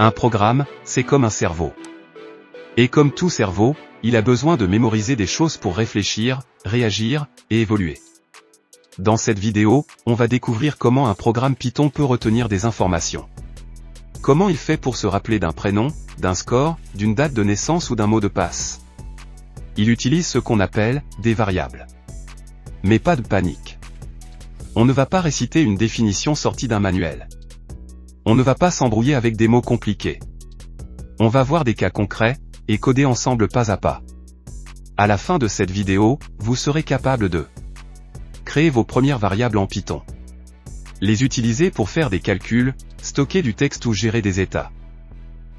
Un programme, c'est comme un cerveau. Et comme tout cerveau, il a besoin de mémoriser des choses pour réfléchir, réagir, et évoluer. Dans cette vidéo, on va découvrir comment un programme Python peut retenir des informations. Comment il fait pour se rappeler d'un prénom, d'un score, d'une date de naissance ou d'un mot de passe. Il utilise ce qu'on appelle des variables. Mais pas de panique. On ne va pas réciter une définition sortie d'un manuel. On ne va pas s'embrouiller avec des mots compliqués. On va voir des cas concrets, et coder ensemble pas à pas. À la fin de cette vidéo, vous serez capable de créer vos premières variables en Python. Les utiliser pour faire des calculs, stocker du texte ou gérer des états.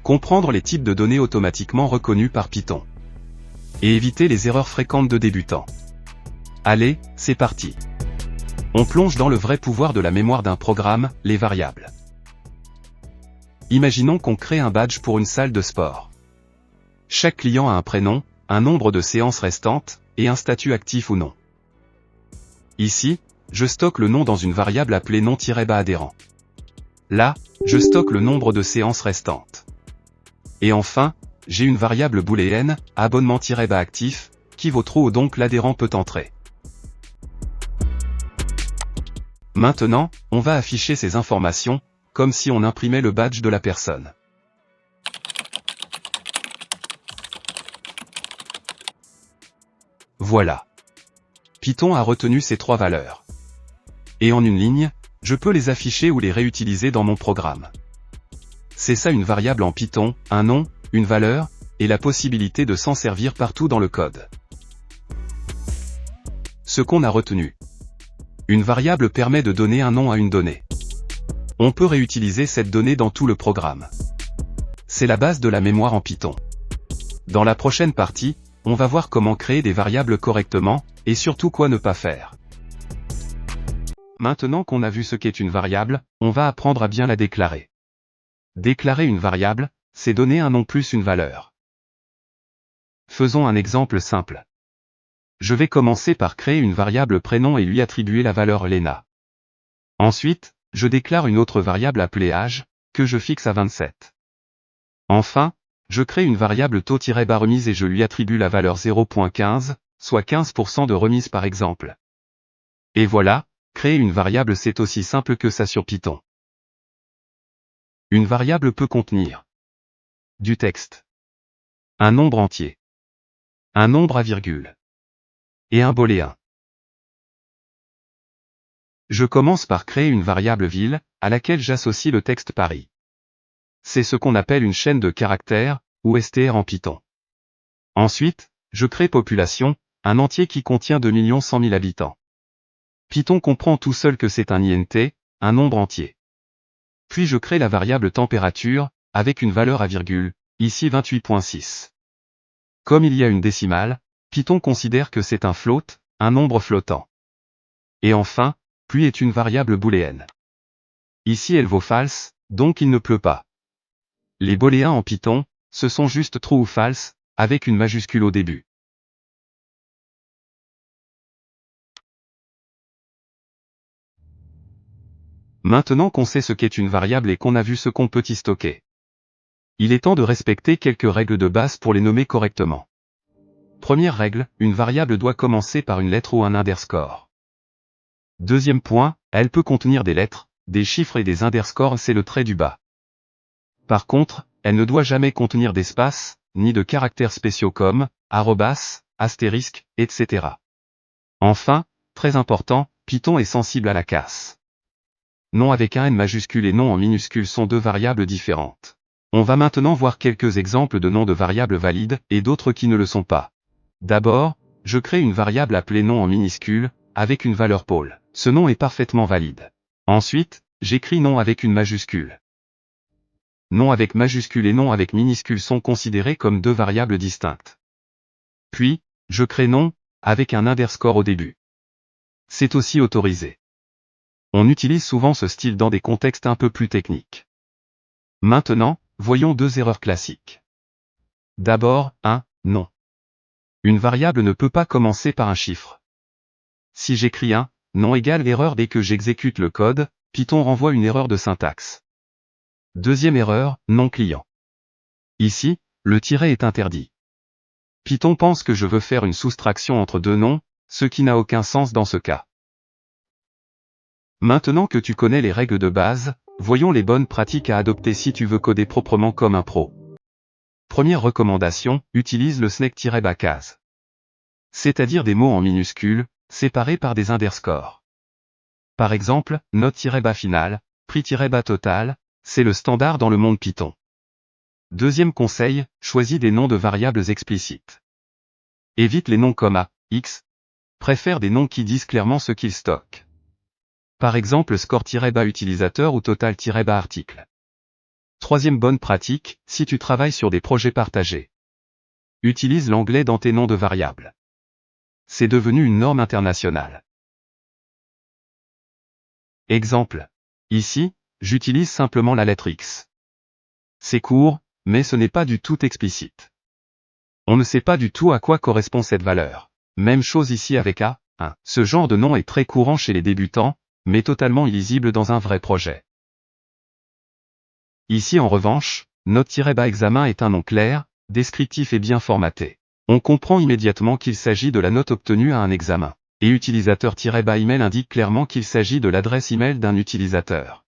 Comprendre les types de données automatiquement reconnus par Python. Et éviter les erreurs fréquentes de débutants. Allez, c'est parti. On plonge dans le vrai pouvoir de la mémoire d'un programme, les variables. Imaginons qu'on crée un badge pour une salle de sport. Chaque client a un prénom, un nombre de séances restantes, et un statut actif ou non. Ici, je stocke le nom dans une variable appelée nom-adhérent. Là, je stocke le nombre de séances restantes. Et enfin, j'ai une variable booléenne, abonnement-actif, qui vaut true ou donc l'adhérent peut entrer. Maintenant, on va afficher ces informations, comme si on imprimait le badge de la personne. Voilà. Python a retenu ces trois valeurs. Et en une ligne, je peux les afficher ou les réutiliser dans mon programme. C'est ça une variable en Python, un nom, une valeur, et la possibilité de s'en servir partout dans le code. Ce qu'on a retenu. Une variable permet de donner un nom à une donnée. On peut réutiliser cette donnée dans tout le programme. C'est la base de la mémoire en Python. Dans la prochaine partie, on va voir comment créer des variables correctement, et surtout quoi ne pas faire. Maintenant qu'on a vu ce qu'est une variable, on va apprendre à bien la déclarer. Déclarer une variable, c'est donner un nom plus une valeur. Faisons un exemple simple. Je vais commencer par créer une variable prénom et lui attribuer la valeur Lena. Ensuite, je déclare une autre variable appelée âge, que je fixe à 27. Enfin, je crée une variable taux-remise et je lui attribue la valeur 0.15, soit 15% de remise par exemple. Et voilà, créer une variable c'est aussi simple que ça sur Python. Une variable peut contenir du texte, un nombre entier, un nombre à virgule, et un booléen. Je commence par créer une variable ville, à laquelle j'associe le texte Paris. C'est ce qu'on appelle une chaîne de caractères, ou str en Python. Ensuite, je crée population, un entier qui contient 2 100 000 habitants. Python comprend tout seul que c'est un int, un nombre entier. Puis je crée la variable température, avec une valeur à virgule, ici 28.6. Comme il y a une décimale, Python considère que c'est un float, un nombre flottant. Et enfin, pluie est une variable booléenne. Ici elle vaut false, donc il ne pleut pas. Les booléens en Python, ce sont juste true ou false, avec une majuscule au début. Maintenant qu'on sait ce qu'est une variable et qu'on a vu ce qu'on peut y stocker, il est temps de respecter quelques règles de base pour les nommer correctement. Première règle, une variable doit commencer par une lettre ou un underscore. Deuxième point, elle peut contenir des lettres, des chiffres et des underscores, c'est le trait du bas. Par contre, elle ne doit jamais contenir d'espace, ni de caractères spéciaux comme arrobas, astérisque, etc. Enfin, très important, Python est sensible à la casse. Nom avec un N majuscule et nom en minuscule sont deux variables différentes. On va maintenant voir quelques exemples de noms de variables valides et d'autres qui ne le sont pas. D'abord, je crée une variable appelée nom en minuscule, avec une valeur Paul. Ce nom est parfaitement valide. Ensuite, j'écris nom avec une majuscule. Nom avec majuscule et nom avec minuscule sont considérés comme deux variables distinctes. Puis, je crée nom, avec un underscore au début. C'est aussi autorisé. On utilise souvent ce style dans des contextes un peu plus techniques. Maintenant, voyons deux erreurs classiques. D'abord, nom. Une variable ne peut pas commencer par un chiffre. Si j'écris un nom égale erreur dès que j'exécute le code, Python renvoie une erreur de syntaxe. Deuxième erreur, non client. Ici, le tiret est interdit. Python pense que je veux faire une soustraction entre deux noms, ce qui n'a aucun sens dans ce cas. Maintenant que tu connais les règles de base, voyons les bonnes pratiques à adopter si tu veux coder proprement comme un pro. Première recommandation, utilise le snake-case. C'est-à-dire des mots en minuscules, séparés par des underscores. Par exemple, note-final, prix-total, c'est le standard dans le monde Python. Deuxième conseil, choisis des noms de variables explicites. Évite les noms comma, x. Préfère des noms qui disent clairement ce qu'ils stockent. Par exemple score-utilisateur ou total-article. Troisième bonne pratique, si tu travailles sur des projets partagés. Utilise l'anglais dans tes noms de variables. C'est devenu une norme internationale. Exemple. Ici, j'utilise simplement la lettre X. C'est court, mais ce n'est pas du tout explicite. On ne sait pas du tout à quoi correspond cette valeur. Même chose ici avec A, 1. Ce genre de nom est très courant chez les débutants, mais totalement illisible dans un vrai projet. Ici en revanche, note-examen est un nom clair, descriptif et bien formaté. On comprend immédiatement qu'il s'agit de la note obtenue à un examen. Et utilisateur-email indique clairement qu'il s'agit de l'adresse email d'un utilisateur.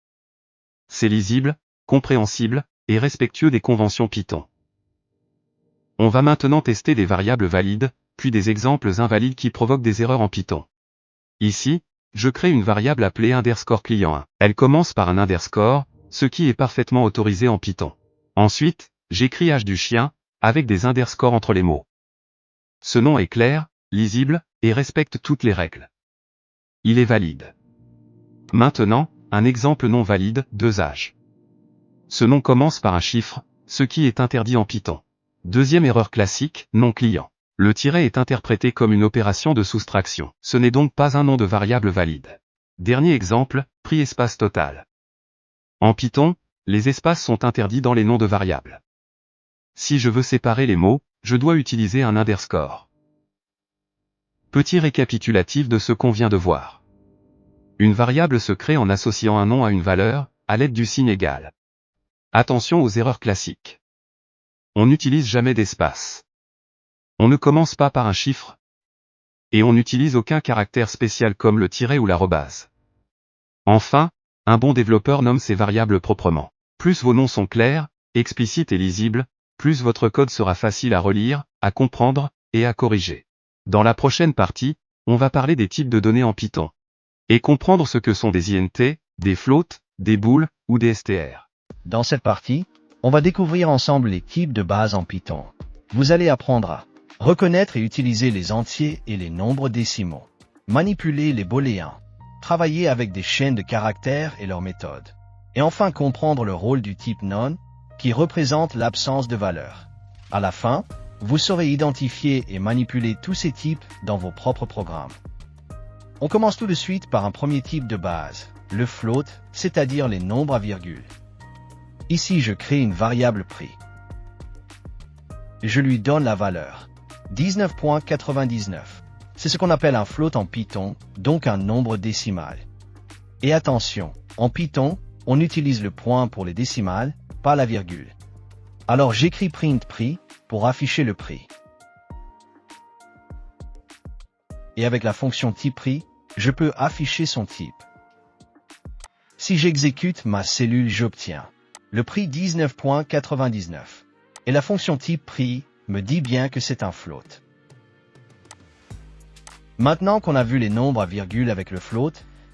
C'est lisible, compréhensible, et respectueux des conventions Python. On va maintenant tester des variables valides, puis des exemples invalides qui provoquent des erreurs en Python. Ici, je crée une variable appelée _client1. Elle commence par un underscore, ce qui est parfaitement autorisé en Python. Ensuite, j'écris h du chien, avec des underscores entre les mots. Ce nom est clair, lisible, et respecte toutes les règles. Il est valide. Maintenant, un exemple non valide, 2h. Ce nom commence par un chiffre, ce qui est interdit en Python. Deuxième erreur classique, non client. Le tiret est interprété comme une opération de soustraction. Ce n'est donc pas un nom de variable valide. Dernier exemple, prix espace total. En Python, les espaces sont interdits dans les noms de variables. Si je veux séparer les mots, je dois utiliser un underscore. Petit récapitulatif de ce qu'on vient de voir. Une variable se crée en associant un nom à une valeur, à l'aide du signe égal. Attention aux erreurs classiques. On n'utilise jamais d'espace. On ne commence pas par un chiffre. Et on n'utilise aucun caractère spécial comme le tiret ou l'arrobase. Enfin, un bon développeur nomme ses variables proprement. Plus vos noms sont clairs, explicites et lisibles, plus votre code sera facile à relire, à comprendre, et à corriger. Dans la prochaine partie, on va parler des types de données en Python. Et comprendre ce que sont des int, des floats, des booles, ou des str. Dans cette partie, on va découvrir ensemble les types de base en Python. Vous allez apprendre à reconnaître et utiliser les entiers et les nombres décimaux, manipuler les booléens, travailler avec des chaînes de caractères et leurs méthodes, et enfin comprendre le rôle du type none, qui représente l'absence de valeur. À la fin, vous saurez identifier et manipuler tous ces types dans vos propres programmes. On commence tout de suite par un premier type de base, le float, c'est-à-dire les nombres à virgule. Ici, je crée une variable prix. Je lui donne la valeur 19.99. C'est ce qu'on appelle un float en Python, donc un nombre décimal. Et attention, en Python, on utilise le point pour les décimales, pas la virgule. Alors j'écris print prix pour afficher le prix. Et avec la fonction type prix, je peux afficher son type. Si j'exécute ma cellule, j'obtiens le prix 19.99. Et la fonction type prix me dit bien que c'est un float. Maintenant qu'on a vu les nombres à virgule avec le float,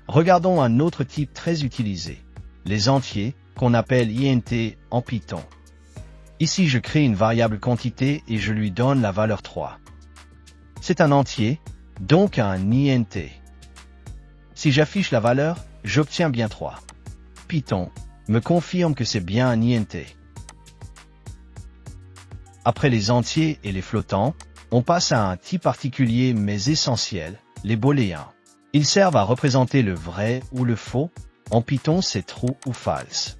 regardons un autre type très utilisé, les entiers, qu'on appelle int en Python. Ici, je crée une variable quantité et je lui donne la valeur 3. C'est un entier, donc un int. Si j'affiche la valeur, j'obtiens bien 3. Python me confirme que c'est bien un int. Après les entiers et les flottants, on passe à un type particulier mais essentiel, les booléens. Ils servent à représenter le vrai ou le faux. En Python, c'est true ou false.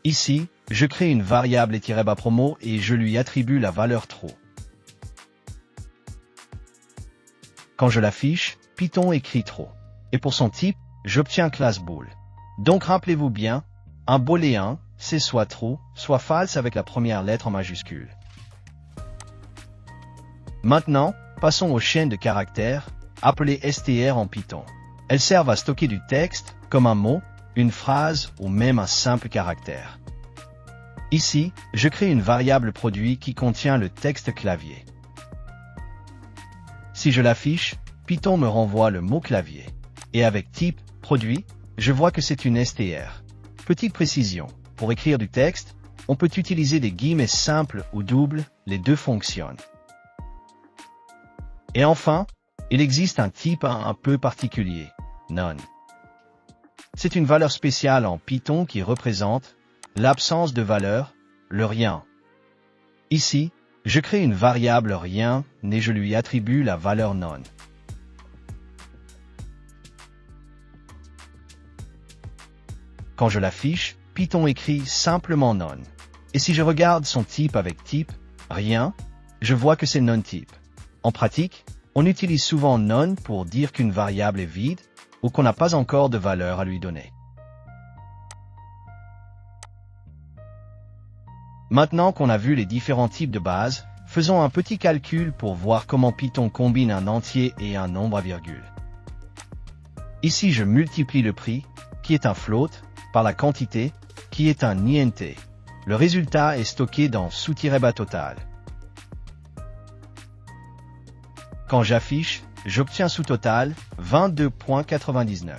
Ici, je crée une variable _promo et je lui attribue la valeur true. Quand je l'affiche, Python écrit true. Et pour son type, j'obtiens classe bool. Donc rappelez-vous bien, Un booléen, c'est soit true, soit false avec la première lettre en majuscule. Maintenant, passons aux chaînes de caractères, appelées str en Python. Elles servent à stocker du texte, comme un mot, une phrase ou même un simple caractère. Ici, je crée une variable produit qui contient le texte clavier. Si je l'affiche, Python me renvoie le mot clavier. Et avec type produit, je vois que c'est une str. Petite précision, pour écrire du texte, on peut utiliser des guillemets simples ou doubles, les deux fonctionnent. Et enfin, il existe un type un peu particulier, none. C'est une valeur spéciale en Python qui représente l'absence de valeur, le rien. Ici, je crée une variable rien et je lui attribue la valeur none. Quand je l'affiche, Python écrit simplement none. Et si je regarde son type avec type rien, je vois que c'est non-type. En pratique, on utilise souvent none pour dire qu'une variable est vide ou qu'on n'a pas encore de valeur à lui donner. Maintenant qu'on a vu les différents types de bases, faisons un petit calcul pour voir comment Python combine un entier et un nombre à virgule. Ici, je multiplie le prix, qui est un float, par la quantité, qui est un int. Le résultat est stocké dans sous-bas total. Quand j'affiche, j'obtiens sous total 22.99.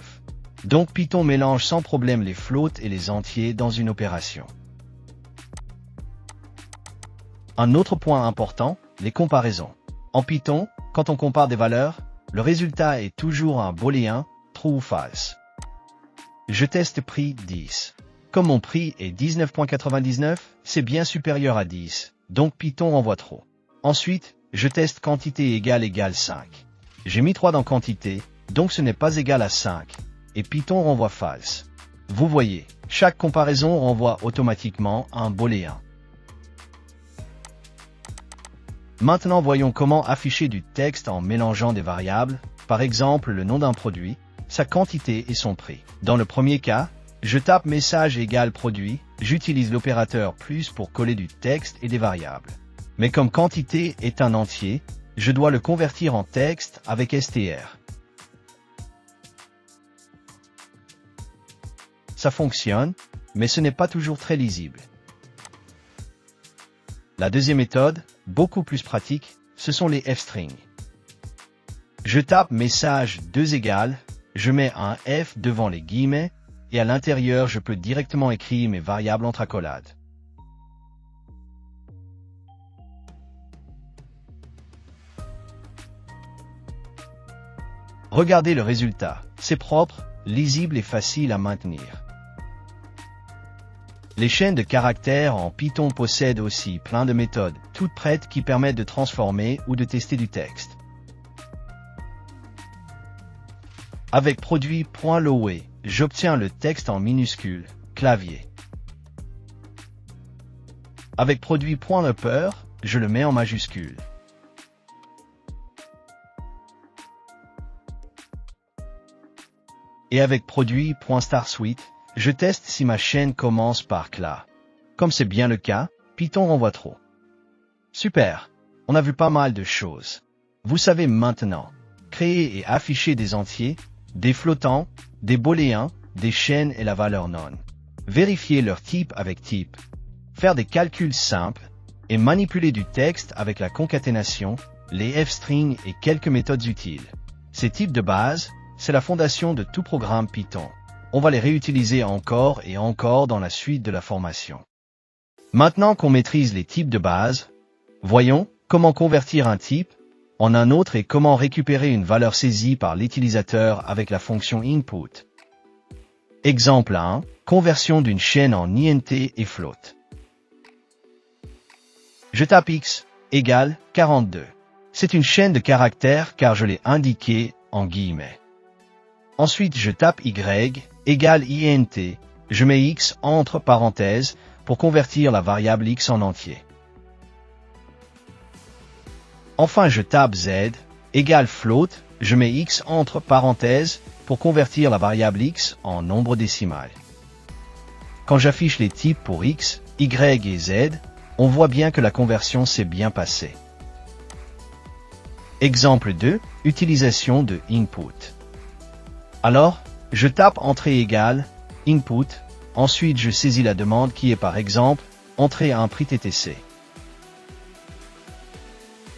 Donc Python mélange sans problème les floats et les entiers dans une opération. Un autre point important, les comparaisons. En Python, quand on compare des valeurs, le résultat est toujours un booléen, true ou false. Je teste prix 10. Comme mon prix est 19.99, c'est bien supérieur à 10, donc Python renvoie trop. Ensuite, je teste quantité égale 5. J'ai mis 3 dans quantité, donc ce n'est pas égal à 5, et Python renvoie false. Vous voyez, chaque comparaison renvoie automatiquement un booléen. Maintenant voyons comment afficher du texte en mélangeant des variables, par exemple le nom d'un produit, sa quantité et son prix. Dans le premier cas, je tape message égale produit, j'utilise l'opérateur plus pour coller du texte et des variables. Mais comme quantité est un entier, je dois le convertir en texte avec str. Ça fonctionne, mais ce n'est pas toujours très lisible. La deuxième méthode, beaucoup plus pratique, ce sont les f-strings. Je tape message 2 égale, je mets un f devant les guillemets, et à l'intérieur je peux directement écrire mes variables entre accolades. Regardez le résultat, c'est propre, lisible et facile à maintenir. Les chaînes de caractères en Python possèdent aussi plein de méthodes, toutes prêtes qui permettent de transformer ou de tester du texte. Avec produit.loe, j'obtiens le texte en minuscule, clavier. Avec produit.upper, je le mets en majuscule. Et avec produit.starSuite, je teste si ma chaîne commence par cla. Comme c'est bien le cas, Python renvoie trop. Super, on a vu pas mal de choses. Vous savez maintenant créer et afficher des entiers, des flottants, des booléens, des chaînes et la valeur none. Vérifier leur type avec type. Faire des calculs simples et manipuler du texte avec la concaténation, les f-strings et quelques méthodes utiles. Ces types de base, c'est la fondation de tout programme Python. On va les réutiliser encore et encore dans la suite de la formation. Maintenant qu'on maîtrise les types de base, voyons comment convertir un type en un autre et comment récupérer une valeur saisie par l'utilisateur avec la fonction input. Exemple 1, conversion d'une chaîne en int et float. Je tape x égale 42. C'est une chaîne de caractères car je l'ai indiqué en guillemets. Ensuite, je tape y égale int, je mets x entre parenthèses pour convertir la variable x en entier. Enfin, je tape z égale float, je mets x entre parenthèses pour convertir la variable x en nombre décimal. quand j'affiche les types pour X, Y et Z, on voit bien que la conversion s'est bien passée. Exemple 2, utilisation de input. Alors, je tape entrée égale, input, ensuite je saisis la demande qui est par exemple, entrée à un prix TTC.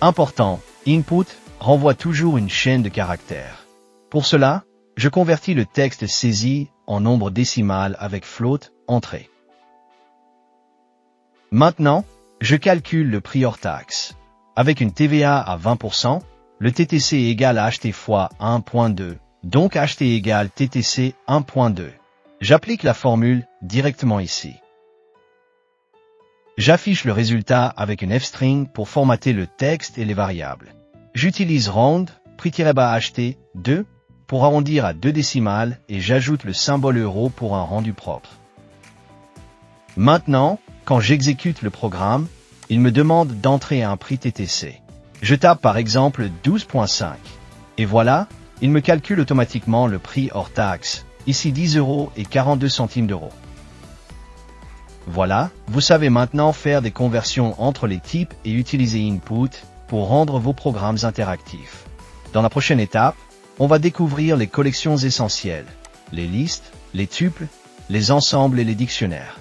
Important, input renvoie toujours une chaîne de caractères. Pour cela, je convertis le texte saisi en nombre décimal avec float, entrée. Maintenant, je calcule le prix hors taxe. Avec une TVA à 20%, le TTC égale acheté fois 1.2, donc acheté égale TTC 1.2. J'applique la formule directement ici. J'affiche le résultat avec une f-string pour formater le texte et les variables. J'utilise round, prix-bas acheté, 2, pour arrondir à 2 décimales et j'ajoute le symbole euro pour un rendu propre. Maintenant, quand j'exécute le programme, il me demande d'entrer un prix TTC. Je tape par exemple 12.5. Et voilà, il me calcule automatiquement le prix hors taxe, ici 10 € et 42 centimes d'euros. Voilà, vous savez maintenant faire des conversions entre les types et utiliser input pour rendre vos programmes interactifs. Dans la prochaine étape, on va découvrir les collections essentielles, les listes, les tuples, les ensembles et les dictionnaires.